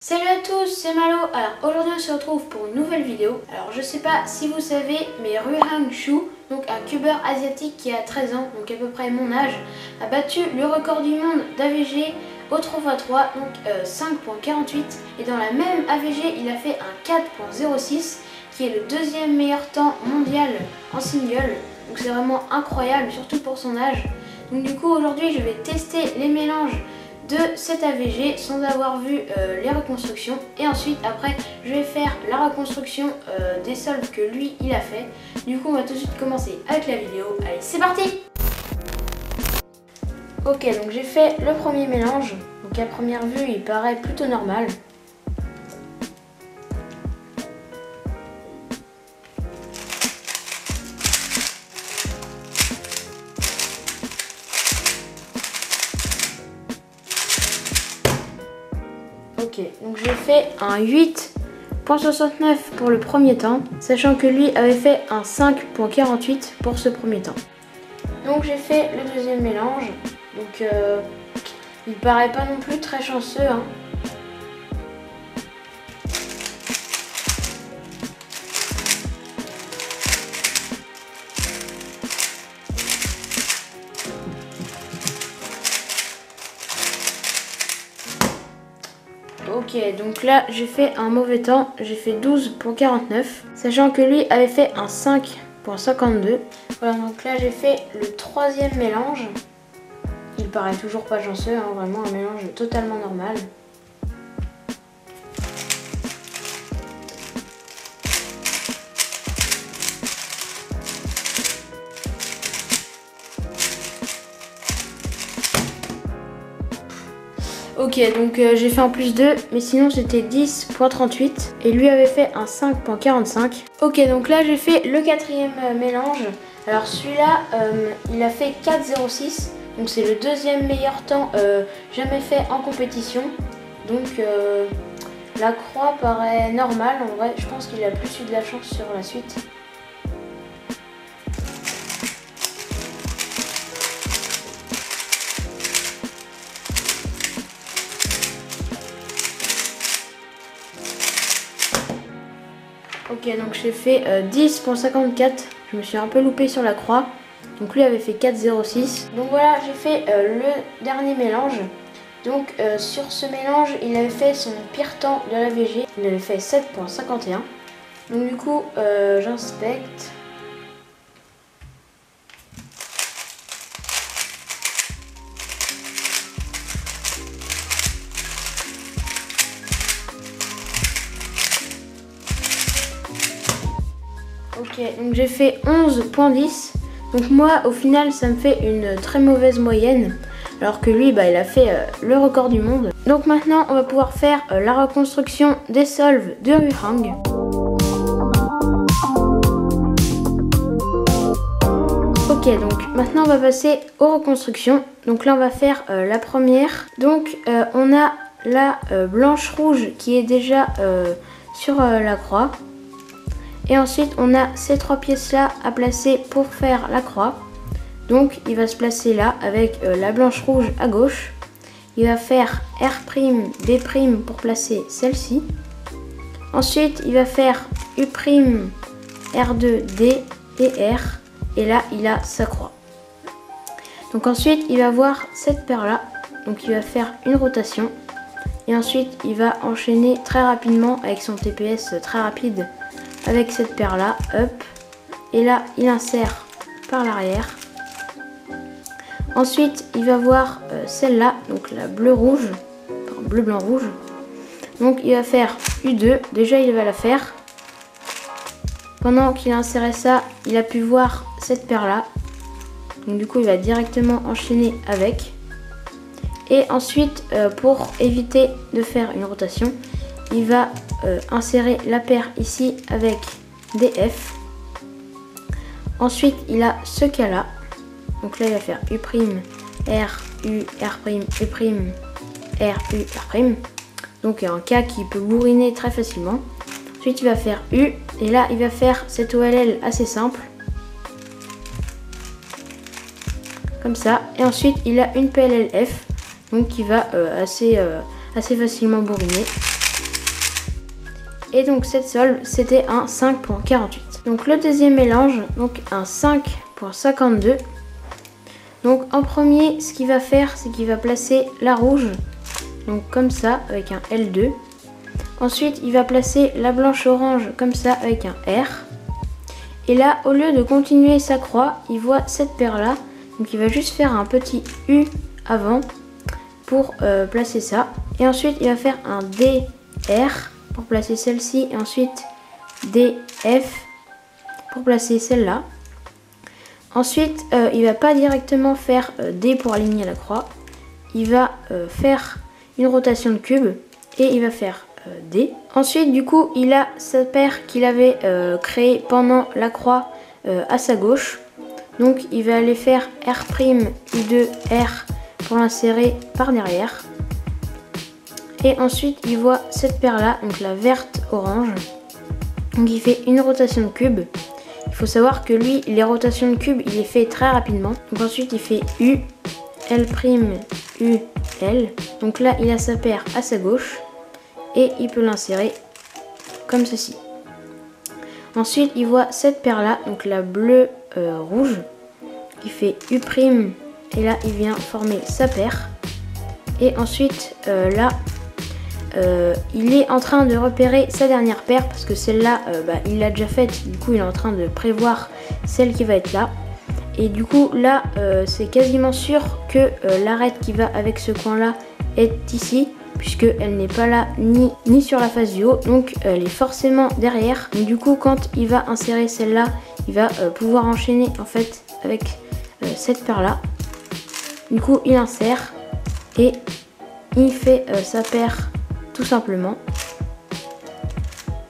Salut à tous, c'est Malo. Alors aujourd'hui on se retrouve pour une nouvelle vidéo. Alors je sais pas si vous savez, mais Ruhang Xu, donc un cubeur asiatique qui a 13 ans, donc à peu près mon âge, a battu le record du monde d'AVG au 3x3, donc 5.48. Et dans la même AVG, il a fait un 4.06, qui est le deuxième meilleur temps mondial en single. Donc c'est vraiment incroyable, surtout pour son âge. Donc du coup aujourd'hui je vais tester les mélanges de cet AVG sans avoir vu les reconstructions, et ensuite après je vais faire la reconstruction des solves que lui il a fait. Du coup on va tout de suite commencer avec la vidéo. Allez, c'est parti. Ok, donc j'ai fait le premier mélange, donc à première vue il paraît plutôt normal. Ok, donc j'ai fait un 8.69 pour le premier temps, sachant que lui avait fait un 5.48 pour ce premier temps. Donc j'ai fait le deuxième mélange, donc il paraît pas non plus très chanceux, hein. Ok, donc là j'ai fait un mauvais temps, j'ai fait 12.49, sachant que lui avait fait un 5.52. Voilà, donc là j'ai fait le troisième mélange. Il paraît toujours pas chanceux, hein, vraiment un mélange totalement normal. Ok, donc j'ai fait en plus 2, mais sinon c'était 10.38 et lui avait fait un 5.45. Ok, donc là j'ai fait le quatrième mélange. Alors celui-là, il a fait 4.06, donc c'est le deuxième meilleur temps jamais fait en compétition. Donc la croix paraît normale, en vrai je pense qu'il a plus eu de la chance sur la suite. Ok, donc j'ai fait 10.54, je me suis un peu loupé sur la croix, donc lui avait fait 4.06. Donc voilà, j'ai fait le dernier mélange. Donc sur ce mélange, il avait fait son pire temps de l'AVG, il avait fait 7.51. Donc du coup, j'inspecte. Ok, donc j'ai fait 11.10. Donc moi, au final, ça me fait une très mauvaise moyenne. Alors que lui, il a fait le record du monde. Donc maintenant, on va pouvoir faire la reconstruction des solves de Ruhang. Ok, donc maintenant, on va passer aux reconstructions. Donc là, on va faire la première. Donc on a la blanche-rouge qui est déjà sur la croix. Et ensuite, on a ces trois pièces-là à placer pour faire la croix. Donc, il va se placer là avec la blanche-rouge à gauche. Il va faire R', B' pour placer celle-ci. Ensuite, il va faire U', R2, D et R. Et là, il a sa croix. Donc ensuite, il va voir cette paire-là. Donc, il va faire une rotation. Et ensuite, il va enchaîner très rapidement avec son TPS très rapide avec cette paire là, hop, et là il insère par l'arrière. Ensuite il va voir celle-là, donc la bleu-rouge, enfin bleu-blanc-rouge. Donc il va faire U2, déjà il va la faire. Pendant qu'il a inséré ça, il a pu voir cette paire là. Donc du coup il va directement enchaîner avec. Et ensuite pour éviter de faire une rotation, il va insérer la paire ici avec DF. Ensuite, il a ce cas là. Donc là, il va faire U', R, U, R', U', R, U, R'. Donc un cas qui peut bourriner très facilement. Ensuite, il va faire U. Et là, il va faire cette OLL assez simple. Comme ça. Et ensuite, il a une PLLF. Donc qui va assez facilement bourriner. Et donc cette solve, c'était un 5.48. Donc le deuxième mélange, donc un 5.52. Donc en premier, ce qu'il va faire, c'est qu'il va placer la rouge, donc comme ça, avec un L2. Ensuite, il va placer la blanche orange, comme ça, avec un R. Et là, au lieu de continuer sa croix, il voit cette paire-là. Donc il va juste faire un petit U avant pour placer ça. Et ensuite, il va faire un DR pour placer celle-ci. Et ensuite, DF pour placer celle-là. Ensuite, il va pas directement faire D pour aligner la croix. Il va faire une rotation de cube et il va faire D. Ensuite, du coup, il a sa paire qu'il avait créée pendant la croix à sa gauche. Donc, il va aller faire R', U2, R pour l'insérer par derrière. Et ensuite, il voit cette paire-là, donc la verte-orange. Donc, il fait une rotation de cube. Il faut savoir que lui, les rotations de cube, il les fait très rapidement. Donc ensuite, il fait U, L', U, L. Donc là, il a sa paire à sa gauche et il peut l'insérer comme ceci. Ensuite, il voit cette paire-là, donc la bleue rouge. Il fait U' et là, il vient former sa paire. Et ensuite, là, il est en train de repérer sa dernière paire parce que celle-là, il l'a déjà faite. Du coup, il est en train de prévoir celle qui va être là. Et du coup, là, c'est quasiment sûr que l'arête qui va avec ce coin-là est ici, puisqu'elle n'est pas là ni sur la face du haut. Donc, elle est forcément derrière. Donc, du coup, quand il va insérer celle-là, il va pouvoir enchaîner en fait avec cette paire-là. Du coup, il insère et il fait sa paire tout simplement.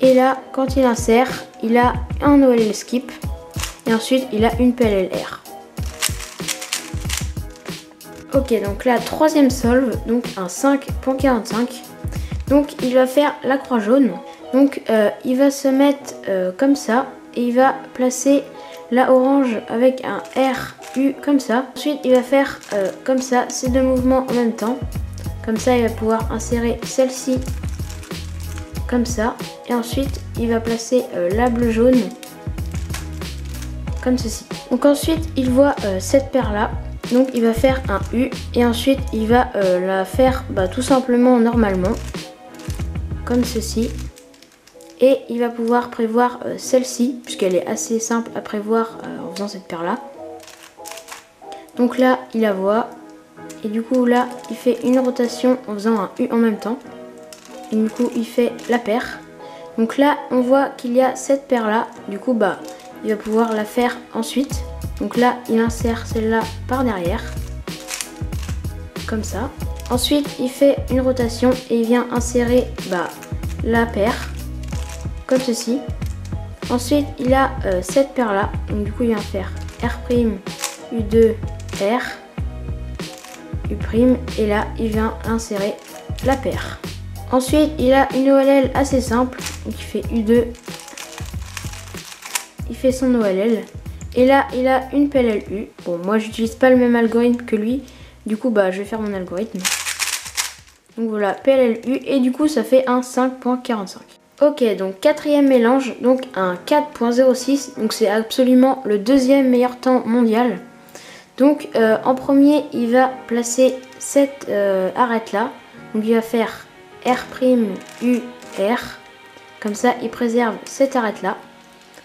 Et là, quand il insère, il a un OLL skip et ensuite il a une PLLR. Ok, donc là, troisième solve, donc un 5.45. Donc il va faire la croix jaune. Donc il va se mettre comme ça et il va placer la orange avec un R, U comme ça. Ensuite il va faire comme ça, ces deux mouvements en même temps. Comme ça, il va pouvoir insérer celle-ci comme ça. Et ensuite, il va placer la bleue jaune comme ceci. Donc ensuite, il voit cette paire-là. Donc il va faire un U. Et ensuite, il va la faire tout simplement normalement. Comme ceci. Et il va pouvoir prévoir celle-ci, puisqu'elle est assez simple à prévoir en faisant cette paire-là. Donc là, il la voit. Et du coup là il fait une rotation en faisant un U en même temps. Et du coup il fait la paire. Donc là on voit qu'il y a cette paire là. Du coup il va pouvoir la faire ensuite. Donc là il insère celle-là par derrière. Comme ça. Ensuite il fait une rotation et il vient insérer la paire. Comme ceci. Ensuite il a cette paire là. Donc du coup il vient faire R', U2, R. U' et là il vient insérer la paire. Ensuite il a une OLL assez simple, donc il fait U2, il fait son OLL et là il a une PLLU. Bon, moi j'utilise pas le même algorithme que lui, du coup je vais faire mon algorithme. Donc voilà, PLLU et du coup ça fait un 5.45. Ok, donc quatrième mélange, donc un 4.06, donc c'est absolument le deuxième meilleur temps mondial. Donc en premier, il va placer cette arête là. Donc il va faire R', U, R. Comme ça, il préserve cette arête là.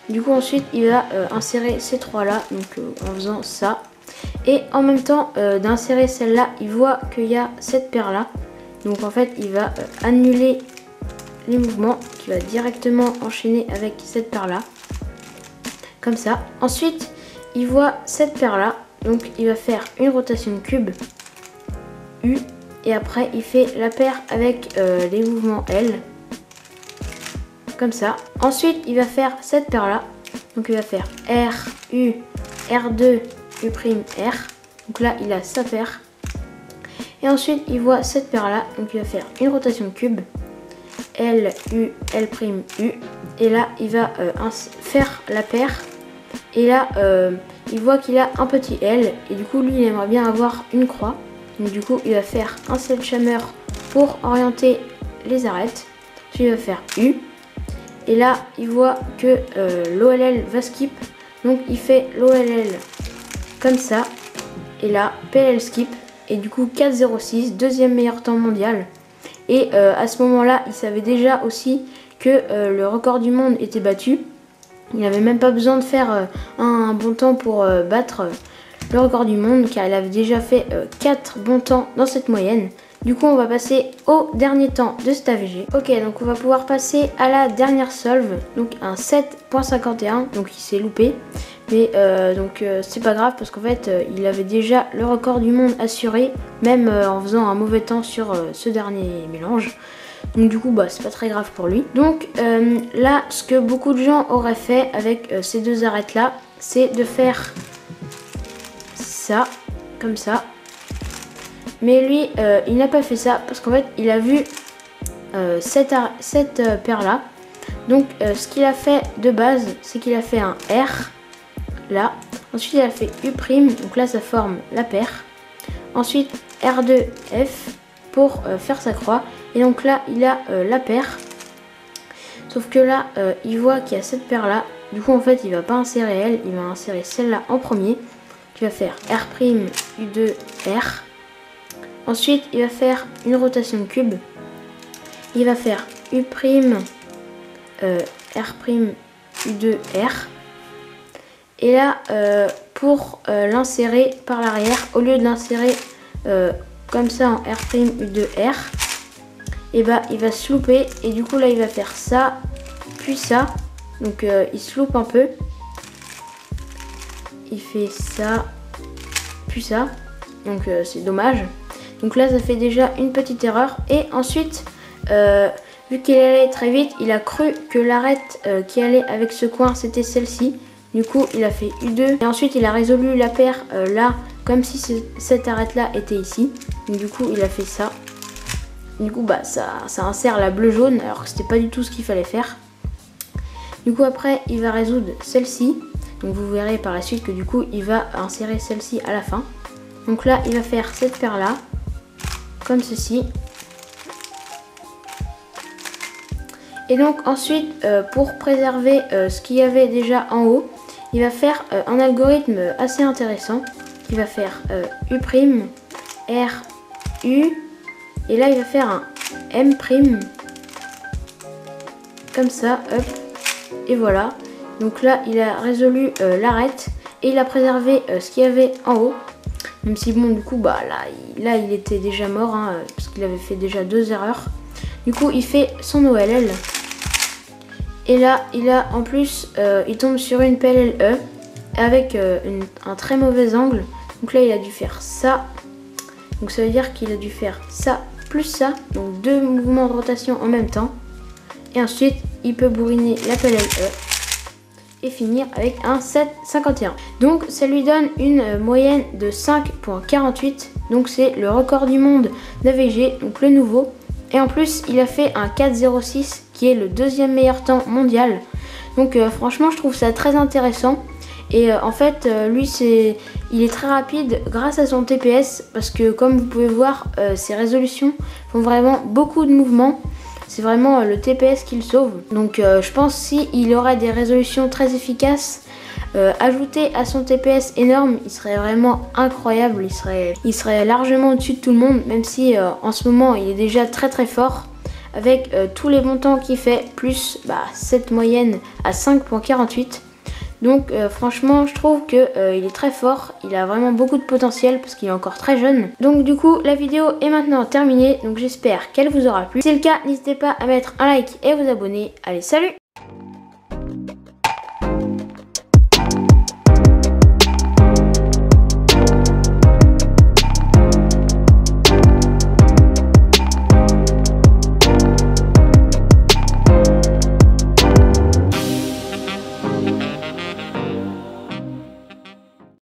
Du coup, ensuite, il va insérer ces trois là. Donc en faisant ça. Et en même temps d'insérer celle-là, il voit qu'il y a cette paire là. Donc en fait, il va annuler les mouvements qui va directement enchaîner avec cette paire là. Comme ça. Ensuite, il voit cette paire là. Donc il va faire une rotation de cube U et après il fait la paire avec les mouvements L comme ça. Ensuite il va faire cette paire là. Donc il va faire R, U, R2, U', R. Donc là il a sa paire. Et ensuite il voit cette paire là. Donc il va faire une rotation de cube L, U, L', U. Et là il va faire la paire. Et là il voit qu'il a un petit L et du coup lui il aimerait bien avoir une croix. Donc du coup il va faire un sledgehammer pour orienter les arêtes. Puis il va faire U. Et là, il voit que l'OLL va skip. Donc il fait l'OLL comme ça. Et là, PLL skip. Et du coup 4,06, deuxième meilleur temps mondial. Et à ce moment-là, il savait déjà aussi que le record du monde était battu. Il n'avait même pas besoin de faire un bon temps pour battre le record du monde, car il avait déjà fait 4 bons temps dans cette moyenne. Du coup, on va passer au dernier temps de cet AVG. Ok, donc on va pouvoir passer à la dernière solve, donc un 7.51, donc il s'est loupé. Mais c'est pas grave parce qu'en fait il avait déjà le record du monde assuré, même en faisant un mauvais temps sur ce dernier mélange. Donc du coup bah c'est pas très grave pour lui. Donc là ce que beaucoup de gens auraient fait avec ces deux arêtes là, c'est de faire ça, comme ça. Mais lui il n'a pas fait ça parce qu'en fait il a vu cette paire là. Donc ce qu'il a fait de base, c'est qu'il a fait un R. Là, ensuite il a fait U', donc là ça forme la paire. Ensuite R2, F pour faire sa croix. Et donc là il a la paire. Sauf que là il voit qu'il y a cette paire là. Du coup en fait il va pas insérer elle, il va insérer celle-là en premier. Il va faire R', U2, R. Ensuite il va faire une rotation de cube. Il va faire U', R', U2, R. Et là, pour l'insérer par l'arrière, au lieu de l'insérer comme ça en R', U2, R, et bah il va se louper. Et du coup là il va faire ça, puis ça. Donc il se loupe un peu. Il fait ça, puis ça. Donc c'est dommage. Donc là ça fait déjà une petite erreur. Et ensuite, vu qu'il allait très vite, il a cru que l'arête qui allait avec ce coin c'était celle-ci. Du coup il a fait U2 et ensuite il a résolu la paire là comme si cette arête là était ici. Donc, du coup il a fait ça. Du coup bah ça insère la bleu jaune alors que c'était pas du tout ce qu'il fallait faire. Du coup après il va résoudre celle-ci. Donc vous verrez par la suite que du coup il va insérer celle-ci à la fin. Donc là il va faire cette paire là comme ceci. Et donc ensuite pour préserver ce qu'il y avait déjà en haut, il va faire un algorithme assez intéressant qui va faire U', R, U, et là il va faire un M', comme ça, hop, et voilà. Donc là il a résolu l'arête et il a préservé ce qu'il y avait en haut. Même si bon du coup bah là il était déjà mort hein, parce qu'il avait fait déjà 2 erreurs. Du coup il fait son OLL. Et là, il a en plus, il tombe sur une PLLE avec un très mauvais angle. Donc là, il a dû faire ça. Donc ça veut dire qu'il a dû faire ça plus ça. Donc 2 mouvements de rotation en même temps. Et ensuite, il peut bourriner la PLLE et finir avec un 7,51. Donc ça lui donne une moyenne de 5,48. Donc c'est le record du monde d'AVG, donc le nouveau. Et en plus, il a fait un 4,06 qui est le deuxième meilleur temps mondial. Donc franchement, je trouve ça très intéressant. Et en fait, lui, il est très rapide grâce à son TPS. Parce que comme vous pouvez voir, ses résolutions font vraiment beaucoup de mouvements. C'est vraiment le TPS qui le sauve. Donc je pense s'il aurait des résolutions très efficaces, ajouté à son TPS énorme, il serait vraiment incroyable. Il serait largement au-dessus de tout le monde, même si en ce moment il est déjà très très fort avec tous les bons temps qu'il fait, plus cette moyenne à 5,48. Donc franchement je trouve qu'il est très fort, il a vraiment beaucoup de potentiel parce qu'il est encore très jeune. Donc du coup la vidéo est maintenant terminée, donc j'espère qu'elle vous aura plu. Si c'est le cas, n'hésitez pas à mettre un like et à vous abonner. Allez, salut!